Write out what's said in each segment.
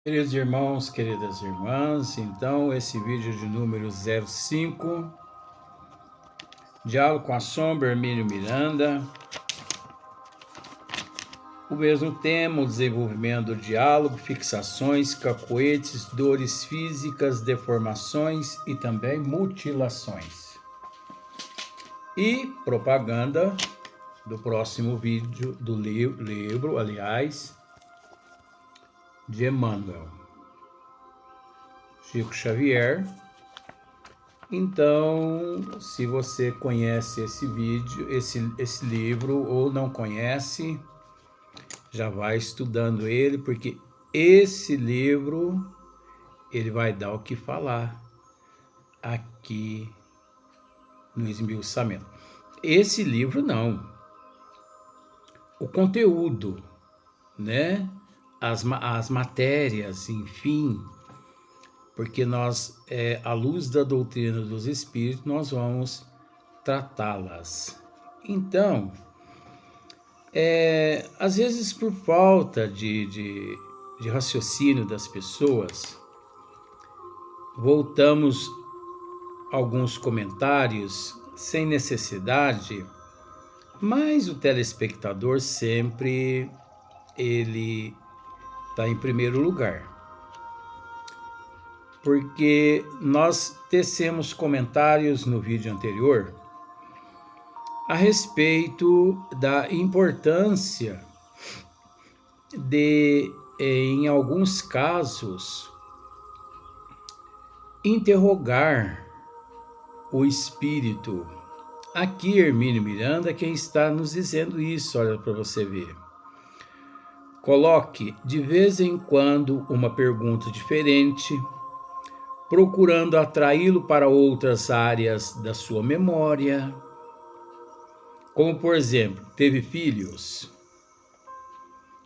Queridos irmãos, queridas irmãs, então esse vídeo de número 05, Diálogo com a Sombra, Hermínio Miranda. O mesmo tema, o desenvolvimento do diálogo, fixações, cacoetes, dores físicas, deformações e também mutilações. E propaganda do próximo vídeo do livro, aliás, de Emmanuel, Chico Xavier. Então, se você conhece esse vídeo, esse livro, ou não conhece, já vai estudando ele, porque esse livro, ele vai dar o que falar aqui no esmiuçamento. Esse livro não. O conteúdo, né? As matérias, enfim, porque nós, à luz da doutrina dos espíritos, nós vamos tratá-las. Então, às vezes por falta de raciocínio das pessoas, voltamos alguns comentários sem necessidade, mas o telespectador sempre ele está em primeiro lugar. Porque nós tecemos comentários no vídeo anterior a respeito da importância de, em alguns casos, interrogar o espírito. Aqui, Hermínio Miranda, quem está nos dizendo isso, olha para você ver. Coloque de vez em quando uma pergunta diferente, procurando atraí-lo para outras áreas da sua memória. Como, por exemplo, teve filhos?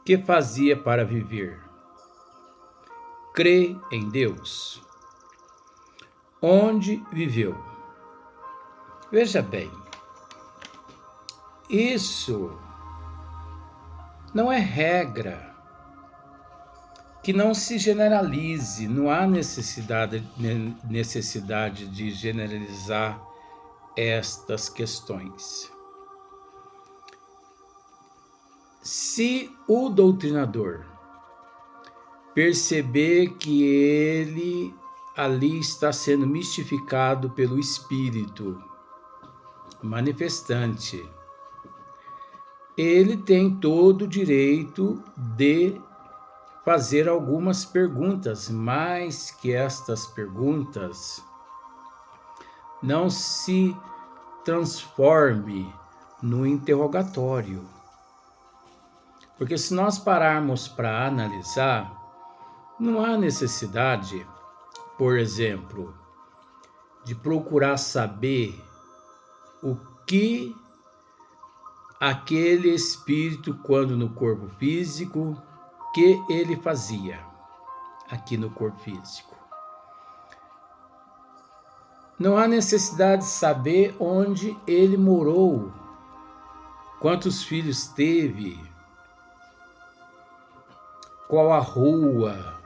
Que fazia para viver? Crê em Deus? Onde viveu? Veja bem, isso não é regra. Que não se generalize, não há necessidade de generalizar estas questões. Se o doutrinador perceber que ele ali está sendo mistificado pelo espírito manifestante, ele tem todo o direito de fazer algumas perguntas, mas que estas perguntas não se transforme no interrogatório. Porque se nós pararmos para analisar, não há necessidade, por exemplo, de procurar saber o que aquele espírito, quando no corpo físico, que ele fazia aqui no corpo físico. Não há necessidade de saber onde ele morou, quantos filhos teve, qual a rua,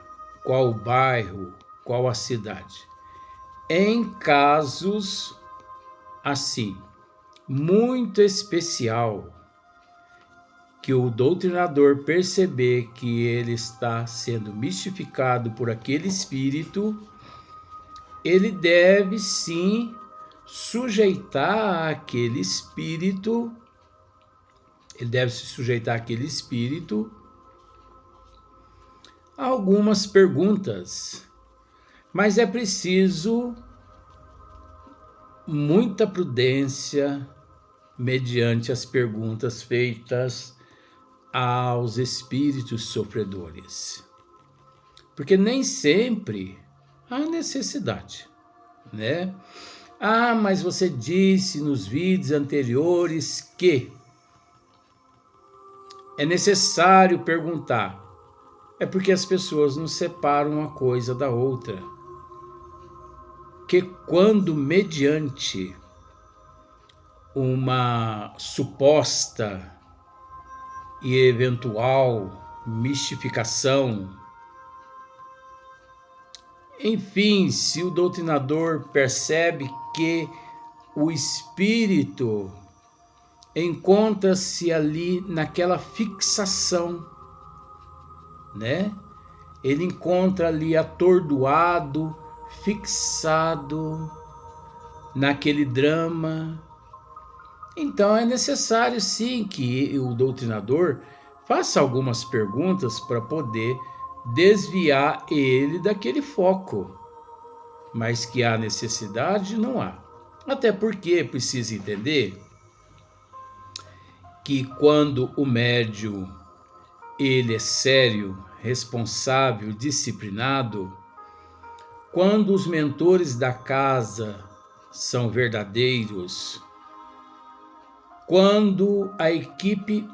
qual o bairro, qual a cidade. Em casos assim, muito especial, que o doutrinador perceber que ele está sendo mistificado por aquele espírito, ele deve sim sujeitar aquele espírito, a algumas perguntas, mas é preciso muita prudência mediante as perguntas feitas aos espíritos sofredores, porque nem sempre há necessidade, né? Mas você disse nos vídeos anteriores que é necessário perguntar. É porque as pessoas não separam uma coisa da outra. Que quando mediante uma suposta e eventual mistificação Enfim, se o doutrinador percebe que o espírito encontra-se ali naquela fixação, né? Ele encontra ali atordoado, fixado naquele drama. Então é necessário sim que o doutrinador faça algumas perguntas para poder desviar ele daquele foco. Mas que há necessidade, não há. Até porque precisa entender que quando o médium ele é sério, responsável, disciplinado, quando os mentores da casa são verdadeiros, quando a equipe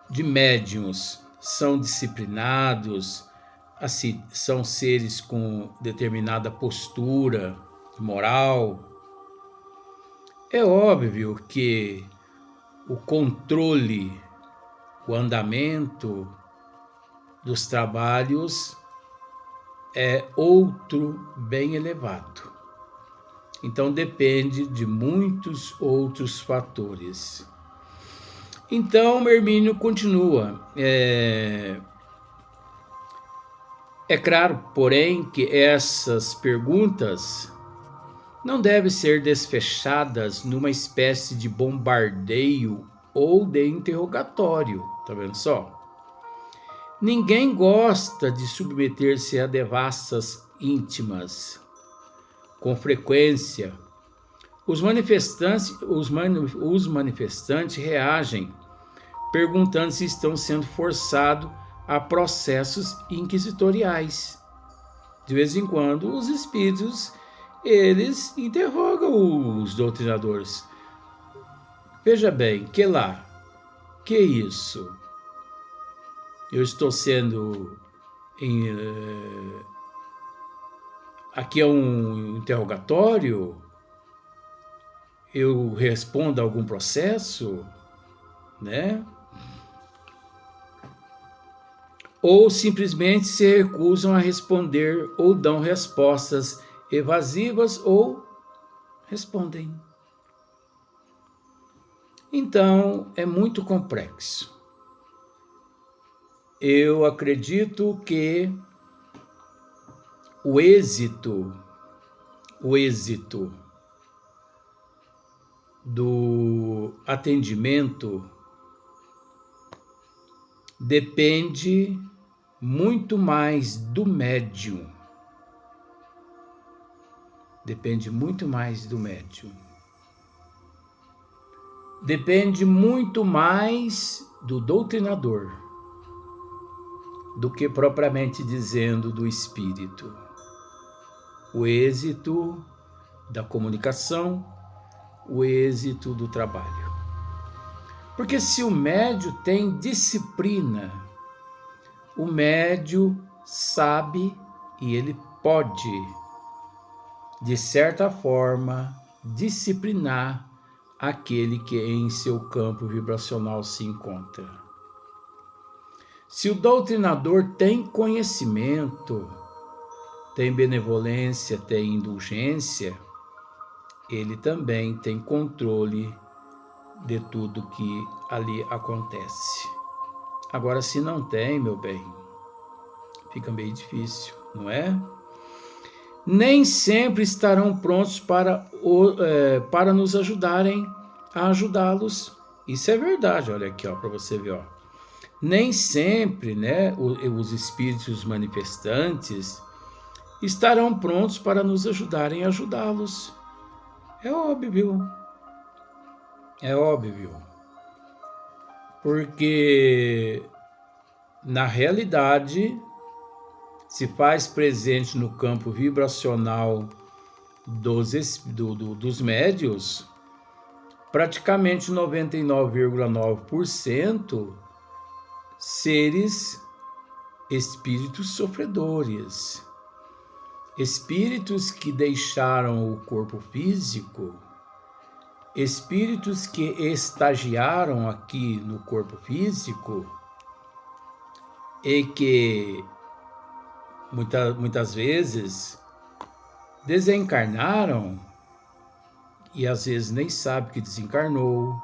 de médiuns são disciplinados, assim, são seres com determinada postura moral, é óbvio que o controle, o andamento dos trabalhos é outro bem elevado. Então depende de muitos outros fatores. Então Hermínio continua. É claro, porém, que essas perguntas não devem ser desfechadas numa espécie de bombardeio ou de interrogatório, tá vendo só? Ninguém gosta de submeter-se a devassas íntimas. Com frequência, os manifestantes reagem, perguntando se estão sendo forçados a processos inquisitoriais. De vez em quando, os espíritos, eles interrogam os doutrinadores. Veja bem, que isso? Eu estou sendo... aqui é um interrogatório? Eu respondo a algum processo? Né? Ou simplesmente se recusam a responder ou dão respostas evasivas ou respondem. Então, é muito complexo. Eu acredito que o êxito do atendimento depende muito mais do médium. Depende muito mais do médium. Depende muito mais do doutrinador do que propriamente dizendo do espírito. O êxito da comunicação, o êxito do trabalho. Porque se o médium tem disciplina, o médium sabe e ele pode, de certa forma, disciplinar aquele que em seu campo vibracional se encontra. Se o doutrinador tem conhecimento, tem benevolência, tem indulgência, ele também tem controle de tudo que ali acontece. Agora, se não tem, meu bem, fica meio difícil, não é? Nem sempre estarão prontos para nos ajudarem a ajudá-los. Isso é verdade, olha aqui, para você ver. Nem sempre, né, os espíritos manifestantes estarão prontos para nos ajudarem a ajudá-los. É óbvio. É óbvio. Porque, na realidade, se faz presente no campo vibracional dos médios, praticamente 99,9% seres espíritos sofredores, espíritos que deixaram o corpo físico, espíritos que estagiaram aqui no corpo físico e que muitas vezes desencarnaram e às vezes nem sabe que desencarnou,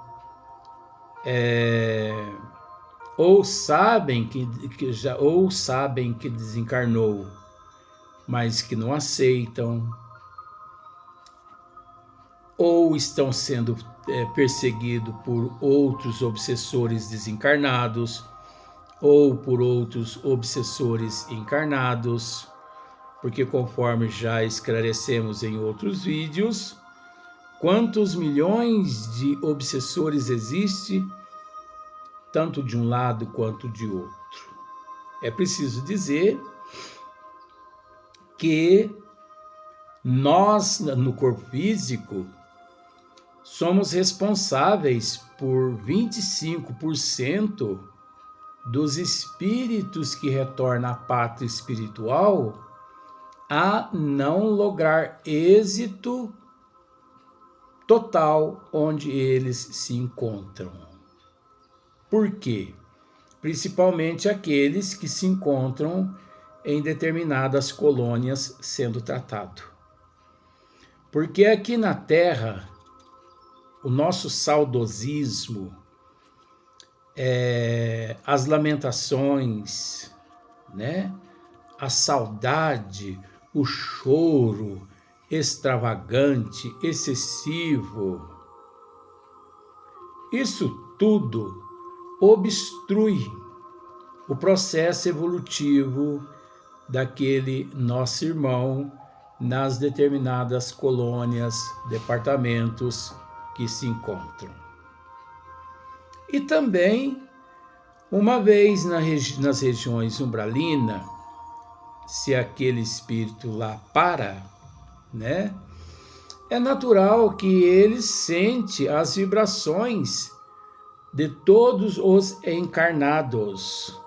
ou sabem que desencarnou, mas que não aceitam, ou estão sendo perseguidos por outros obsessores desencarnados, ou por outros obsessores encarnados, porque conforme já esclarecemos em outros vídeos, quantos milhões de obsessores existem, tanto de um lado quanto de outro. É preciso dizer que nós, no corpo físico, somos responsáveis por 25% dos espíritos que retornam à pátria espiritual a não lograr êxito total onde eles se encontram. Por quê? Principalmente aqueles que se encontram em determinadas colônias sendo tratados. Porque aqui na Terra, o nosso saudosismo, as lamentações, né? A saudade, o choro extravagante, excessivo, isso tudo obstrui o processo evolutivo daquele nosso irmão nas determinadas colônias, departamentos que se encontram. E também, uma vez nas regiões umbralinas, se aquele espírito lá para, né? É natural que ele sente as vibrações de todos os encarnados.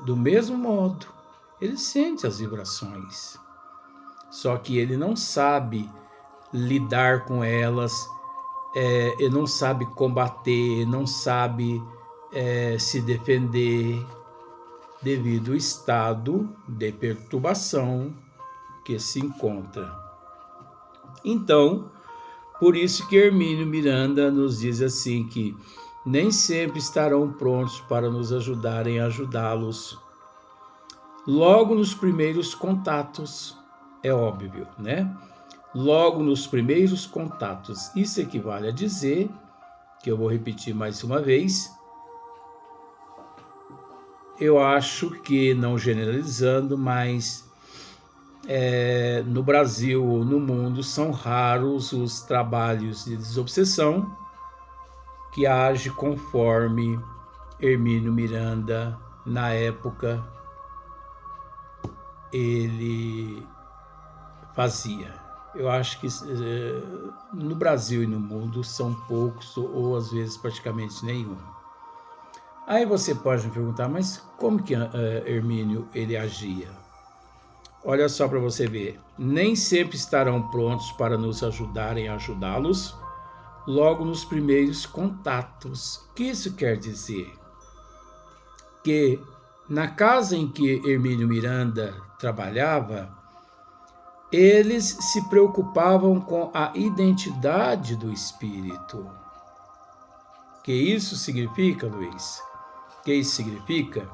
Do mesmo modo, ele sente as vibrações. Só que ele não sabe lidar com elas, ele não sabe combater, não sabe se defender, devido ao estado de perturbação que se encontra. Então, por isso que Hermínio Miranda nos diz assim que nem sempre estarão prontos para nos ajudarem a ajudá-los. Logo nos primeiros contatos, é óbvio, né? Logo nos primeiros contatos. Isso equivale a dizer, que eu vou repetir mais uma vez, eu acho que, não generalizando, mas no Brasil ou no mundo são raros os trabalhos de desobsessão que age conforme Hermínio Miranda, na época, ele fazia. Eu acho que no Brasil e no mundo são poucos, ou às vezes praticamente nenhum. Aí você pode me perguntar, mas como que Hermínio ele agia? Olha só para você ver, nem sempre estarão prontos para nos ajudarem a ajudá-los logo nos primeiros contatos. O que isso quer dizer? Que na casa em que Hermínio Miranda trabalhava, eles se preocupavam com a identidade do espírito. O que isso significa, Luiz? O que isso significa?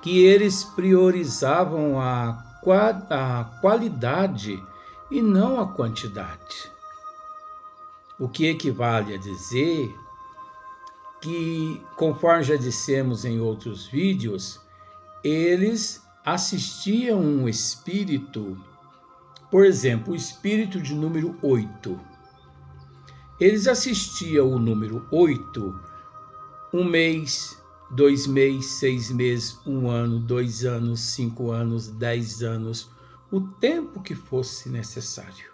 Que eles priorizavam a qualidade e não a quantidade. O que equivale a dizer que, conforme já dissemos em outros vídeos, eles assistiam um espírito, por exemplo, o espírito de número 8. Eles assistiam o número 8 um mês, 2 meses, 6 meses, 1 ano, 2 anos, 5 anos, 10 anos, o tempo que fosse necessário.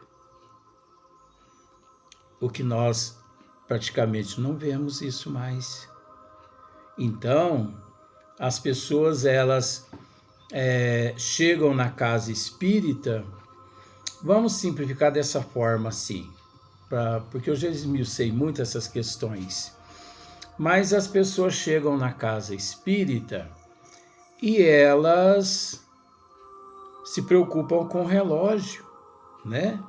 O que nós praticamente não vemos isso mais. Então, as pessoas, elas chegam na casa espírita, vamos simplificar dessa forma assim, porque eu já esmiucei muito essas questões. Mas as pessoas chegam na casa espírita e elas se preocupam com o relógio, né?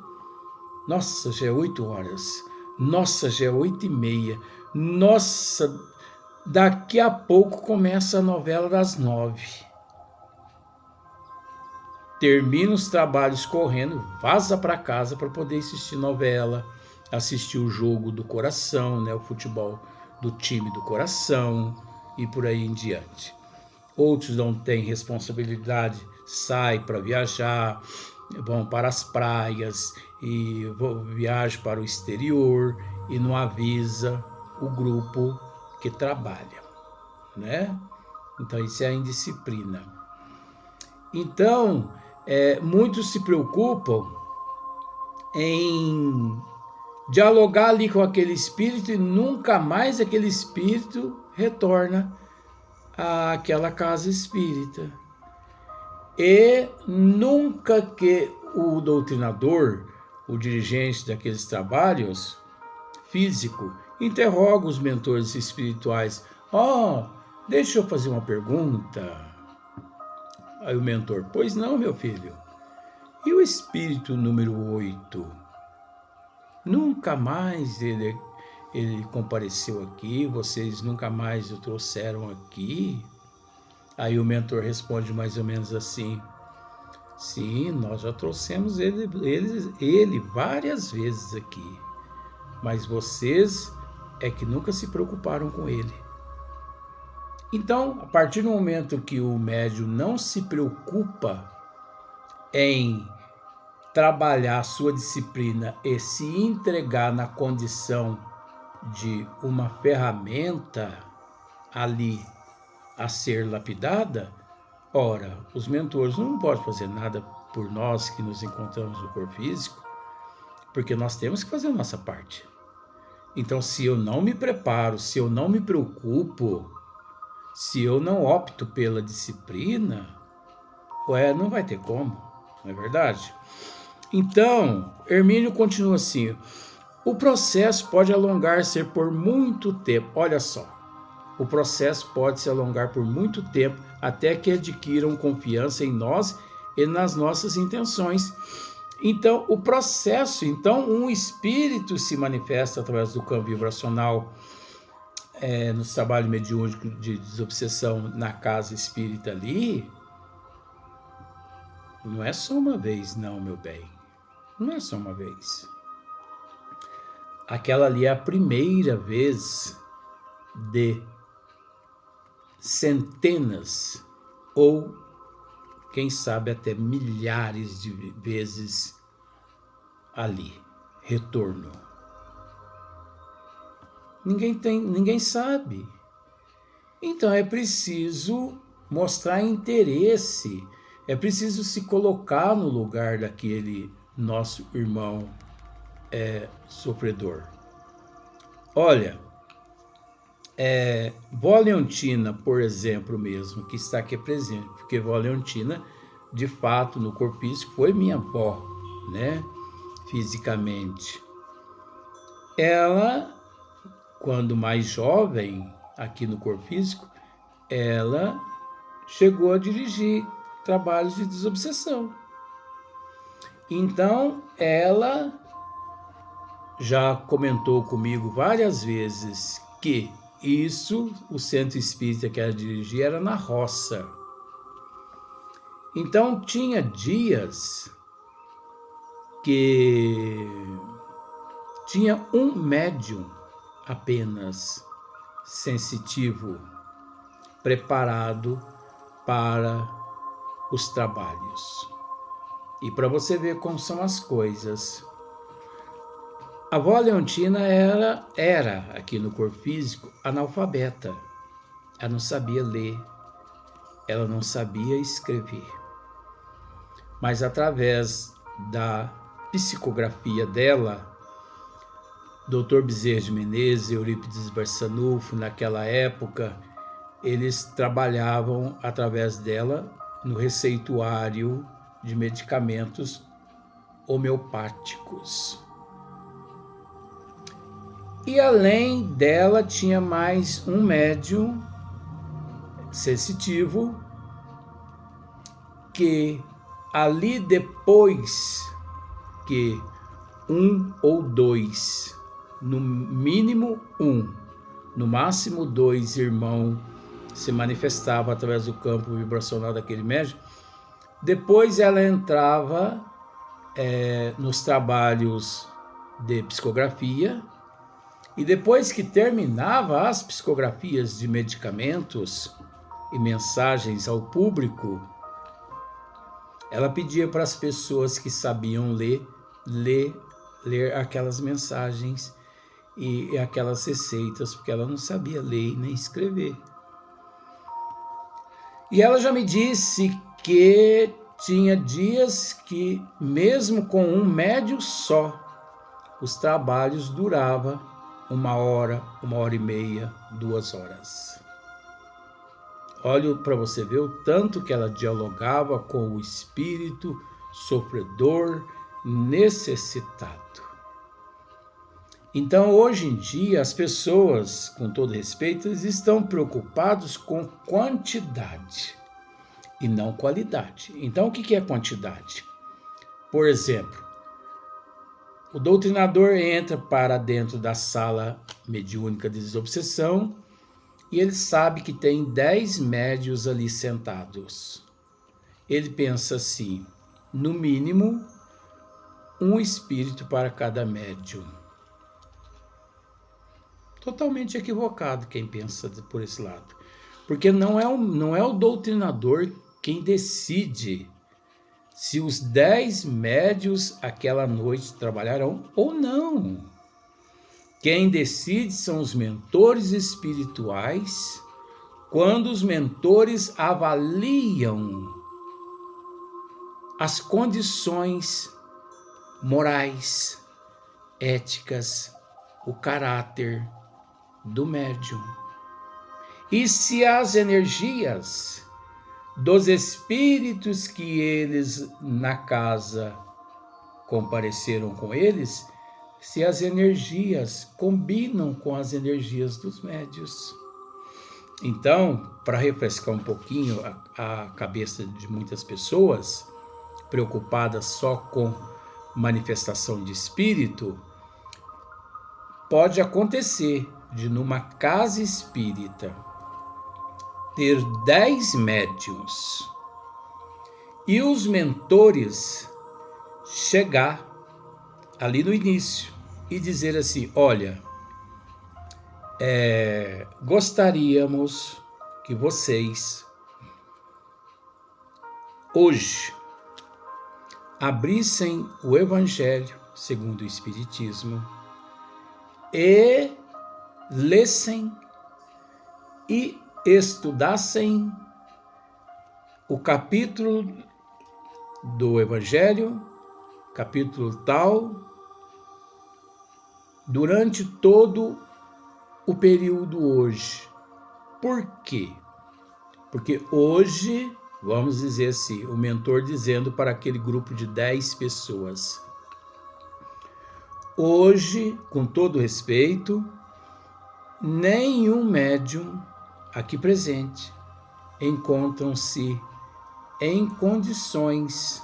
Nossa, já é 8 horas. Nossa, já é 8h30. Nossa, daqui a pouco começa a novela das 9. Termina os trabalhos correndo, vaza para casa para poder assistir novela, assistir o jogo do coração, né? O futebol do time do coração e por aí em diante. Outros não têm responsabilidade, saem para viajar, vão para as praias e viajam para o exterior e não avisa o grupo que trabalha, né? Então isso é a indisciplina. Então, muitos se preocupam em dialogar ali com aquele espírito e nunca mais aquele espírito retorna àquela casa espírita. E nunca que o doutrinador, o dirigente daqueles trabalhos físico, interroga os mentores espirituais. Deixa eu fazer uma pergunta. Aí o mentor, pois não, meu filho. E o espírito número 8? Nunca mais ele compareceu aqui, vocês nunca mais o trouxeram aqui? Aí o mentor responde mais ou menos assim: sim, nós já trouxemos ele várias vezes aqui, mas vocês é que nunca se preocuparam com ele. Então, a partir do momento que o médium não se preocupa em trabalhar a sua disciplina e se entregar na condição de uma ferramenta ali a ser lapidada, ora, os mentores não podem fazer nada por nós que nos encontramos no corpo físico, porque nós temos que fazer a nossa parte. Então, se eu não me preparo, se eu não me preocupo, se eu não opto pela disciplina, não vai ter como, não é verdade? Então, Hermínio continua assim: o processo pode alongar-se por muito tempo. Olha só, o processo pode se alongar por muito tempo até que adquiram confiança em nós e nas nossas intenções. Então, o processo, um espírito se manifesta através do campo vibracional, no trabalho mediúnico de desobsessão na casa espírita ali, não é só uma vez, não, meu bem. Não é só uma vez. Aquela ali é a primeira vez de centenas ou, quem sabe, até milhares de vezes ali. Retorno. Ninguém sabe. Então é preciso mostrar interesse, é preciso se colocar no lugar daquele nosso irmão sofredor. Olha, Vó Leontina, por exemplo, mesmo, que está aqui presente, porque Vó Leontina, de fato, no corpo físico, foi minha avó, né? Fisicamente. Ela, quando mais jovem, aqui no corpo físico, ela chegou a dirigir trabalhos de desobsessão. Então, ela já comentou comigo várias vezes que o centro espírita que ela dirigia era na roça. Então, tinha dias que tinha um médium apenas sensitivo, preparado para os trabalhos. E para você ver como são as coisas, a avó Leontina era, aqui no corpo físico, analfabeta. Ela não sabia ler, ela não sabia escrever. Mas através da psicografia dela, Dr. Bezerra de Menezes e Eurípides Barçanufo, naquela época, eles trabalhavam através dela no receituário de medicamentos homeopáticos. E além dela, tinha mais um médium sensitivo que ali depois que um ou dois, no mínimo um, no máximo dois irmãos se manifestavam através do campo vibracional daquele médium, depois ela entrava nos trabalhos de psicografia, e depois que terminava as psicografias de medicamentos e mensagens ao público, ela pedia para as pessoas que sabiam ler aquelas mensagens e aquelas receitas, porque ela não sabia ler nem escrever. E ela já me disse que tinha dias que, mesmo com um médium só, os trabalhos duravam 1 hora, 1h30, 2 horas. Olha para você ver o tanto que ela dialogava com o espírito sofredor, necessitado. Então, hoje em dia, as pessoas, com todo respeito, eles estão preocupados com quantidade e não qualidade. Então, o que é quantidade? Por exemplo, o doutrinador entra para dentro da sala mediúnica de desobsessão e ele sabe que tem 10 médios ali sentados. Ele pensa assim, no mínimo, um espírito para cada médium. Totalmente equivocado quem pensa por esse lado. Porque não é o doutrinador quem decide se os 10 médios aquela noite trabalharão ou não. Quem decide são os mentores espirituais, quando os mentores avaliam as condições morais, éticas, o caráter do médium. E se as energias dos espíritos que eles na casa compareceram com eles, se as energias combinam com as energias dos médios. Então, para refrescar um pouquinho a cabeça de muitas pessoas preocupadas só com manifestação de espírito, pode acontecer de numa casa espírita ter 10 médiuns e os mentores chegar ali no início e dizer assim, olha, gostaríamos que vocês hoje abrissem o Evangelho segundo o Espiritismo e lessem e estudassem o capítulo do Evangelho, capítulo tal, durante todo o período hoje. Por quê? Porque hoje, vamos dizer assim, o mentor dizendo para aquele grupo de 10 pessoas, hoje, com todo respeito, nenhum médium aqui presente encontram-se em condições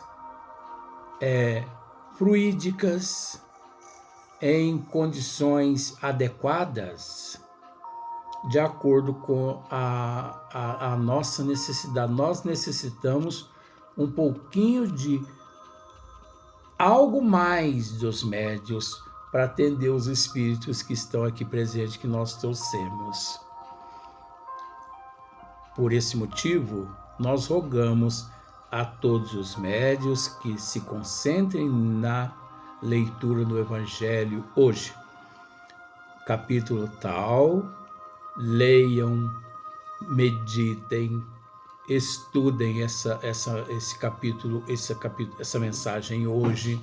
fluídicas, em condições adequadas, de acordo com a nossa necessidade. Nós necessitamos um pouquinho de algo mais dos médios para atender os espíritos que estão aqui presentes, que nós trouxemos. Por esse motivo, nós rogamos a todos os médios que se concentrem na leitura do Evangelho hoje. Capítulo tal, leiam, meditem, estudem esse capítulo, essa mensagem hoje,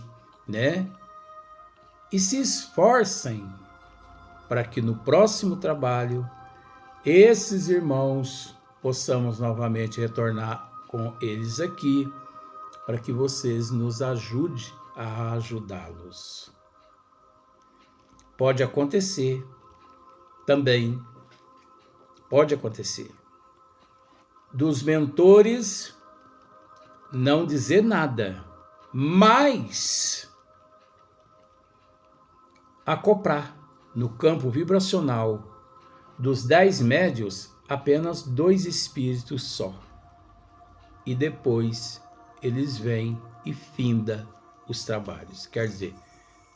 né? E se esforcem para que no próximo trabalho esses irmãos possamos novamente retornar com eles aqui, para que vocês nos ajudem a ajudá-los. Pode acontecer também, dos mentores não dizer nada, mas acoplar no campo vibracional dos 10 médios apenas 2 espíritos só. E depois eles vêm e finda os trabalhos. Quer dizer,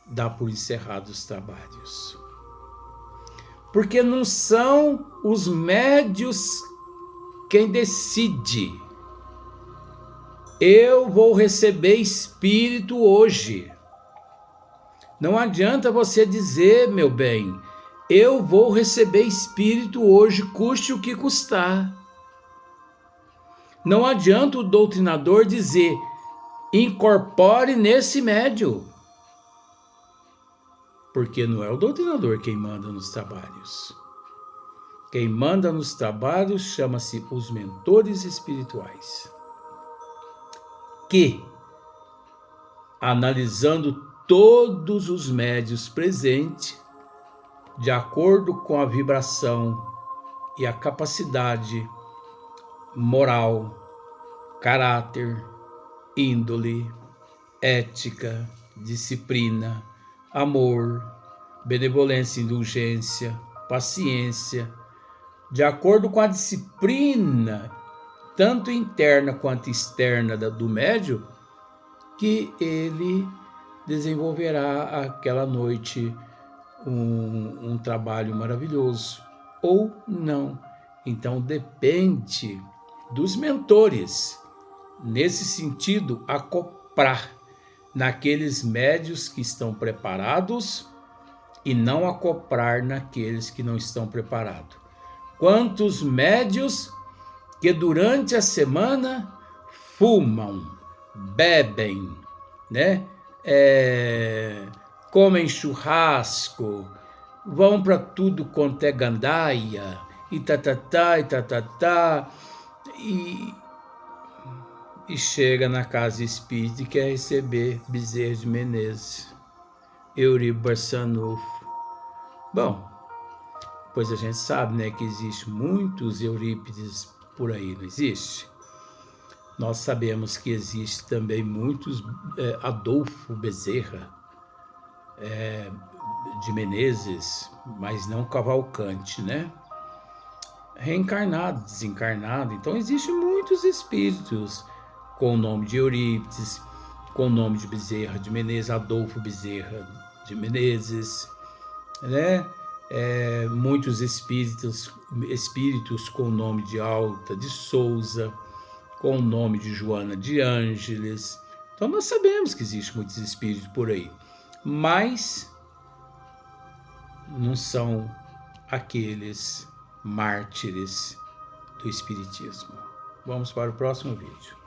dá por encerrados os trabalhos. Porque não são os médios quem decide. Eu vou receber espírito hoje. Não adianta você dizer, meu bem, eu vou receber espírito hoje, custe o que custar. Não adianta o doutrinador dizer, incorpore nesse médio. Porque não é o doutrinador quem manda nos trabalhos. Quem manda nos trabalhos chama-se os mentores espirituais. Que, analisando todos os médios presentes, de acordo com a vibração e a capacidade moral, caráter, índole, ética, disciplina, amor, benevolência, indulgência, paciência, de acordo com a disciplina, tanto interna quanto externa do médium, que ele desenvolverá aquela noite um trabalho maravilhoso, ou não. Então depende dos mentores, nesse sentido, acoplar naqueles médios que estão preparados e não acoplar naqueles que não estão preparados. Quantos médios que durante a semana fumam, bebem, né? Comem churrasco, vão para tudo quanto é gandaia, e e chega na casa espírita e quer receber Bezerra de Menezes, Euripides Barçanufo. Bom, pois a gente sabe, né, que existe muitos Eurípides por aí, não existe? Nós sabemos que existe também muitos Adolfo Bezerra de Menezes, mas não Cavalcante, né? Reencarnado, desencarnado. Então existem muitos espíritos com o nome de Eurípides, com o nome de Bezerra de Menezes, Adolfo Bezerra de Menezes, né? Muitos espíritos com o nome de Alta de Souza, com o nome de Joana de Ângeles. Então nós sabemos que existem muitos espíritos por aí, mas não são aqueles mártires do espiritismo. Vamos para o próximo vídeo.